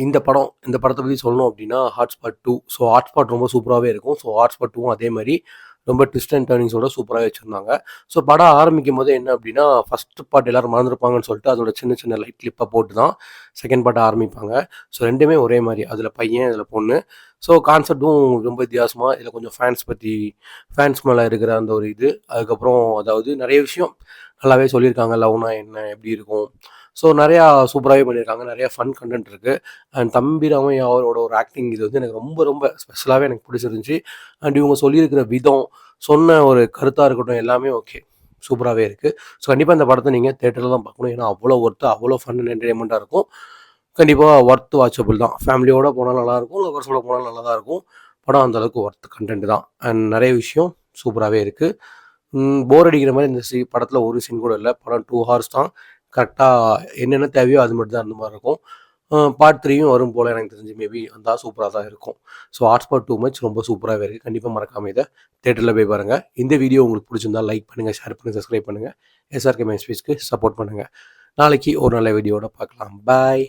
இந்த படத்த பத்தி சொல்லணும் அப்டின்னா, ஹாட்ஸ்பாட் 2. ஸோ ஹாட்ஸ்பாட் ரொம்ப சூப்பராவே இருக்கும். ஸோ ஹாட்ஸ்பாட் 2வும் அதே மாரி ரொம்ப ட்விஸ்ட் அண்ட் டர்னிங்ஸோட சூப்பராவே வச்சிருந்தாங்க. ஸோ படம் ஆரம்பிக்கும்போதே என்ன அப்டின்னா, ஃபர்ஸ்ட் பார்ட் எல்லாரும் மறந்துருப்பாங்கன்னு சொல்லிட்டு அதோட சின்ன சின்ன லைட் கிளிப்ப போட்டு தான் செகண்ட் பார்ட் ஆரம்பிப்பாங்க. ஸோ 2மே ஒரே மாரி. அதுல பையன், இதுல பொண்ணு. ஸோ கான்செப்ட்டும் ரொம்ப வித்தியாசமா, இதுல கொஞ்சம் ஃபேன்ஸ் மேல இருக்கிற அந்த ஒரு இது. அதுக்கப்புறம் அதாவது நெறைய விஷயம் நல்லாவே சொல்லியிருக்காங்க. லவ்னா என்ன? எப்டி இருக்கும்? ஸோ நெறையா சூப்பராவே பண்ணியிருக்காங்க. நெறைய ஃபன் கன்டென்ட் இருக்கு. அண்ட் தம்பி ராமையா அவரோட ஒரு ஆக்டிங் இது வந்து எனக்கு ரொம்ப ரொம்ப ஸ்பெஷலாவே எனக்கு பிடிச்சிருந்துச்சு. அண்ட் இவங்க சொல்லியிருக்கிற விதம், சொன்ன ஒரு கருத்தா இருக்கட்டும் எல்லாமே ஓகே. சூப்பராவே இருக்கு. ஸோ கண்டிப்பா இந்த படத்த நீங்க தியேட்டர்ல தான் பார்க்கணும். ஏன்னா அவ்வளோ ஒர்த்து, அவ்வளோ ஃபன் அண்ட் என்டர்டெயின்மெண்ட்டா இருக்கும். கண்டிப்பா ஒர்த் வாட்சபிள் தான். ஃபேமிலியோட போனா நல்லாயிருக்கும். லவ்வர்ஸோட போனா நல்லா தான் இருக்கும். படம் அந்த அளவுக்கு ஒர்த் கன்டென்ட் தான். அண்ட் நெறைய விஷயம் சூப்பராவே இருக்கு. போர் அடிக்கிற மாரி இந்த படத்துல ஒரு சீன் கூட இல்ல. படம் 2 ஹார்ஸ் தான். கரெக்ட்டா என்னென்ன தேவையோ அது மட்டும் தான் அந்த மாரி இருக்கும். பார்ட் 3யும் வரும் போல எனக்கு தெரிஞ்சு மேபி வந்தா சூப்பரா தான் இருக்கும். ஸோ ஹாட்ஸ்பாட் டூ மச் ரொம்ப சூப்பராவே இருக்கு. கண்டிப்பா மறக்காம இத தியேட்டர்ல போய் பாருங்க. இந்த வீடியோ உங்களுக்கு புடிச்சிருந்தா லைக் பண்ணுங்க, ஷேர் பண்ணுங்க, சப்ஸ்கிரைப் பண்ணுங்க. எஸ்ஆர்கே மைண்ட் ஸ்பேஸ்க்கு சப்போர்ட் பண்ணுங்க. நாளைக்கு ஒரு நல்ல வீடியோவோட பார்க்கலாம். பாய்.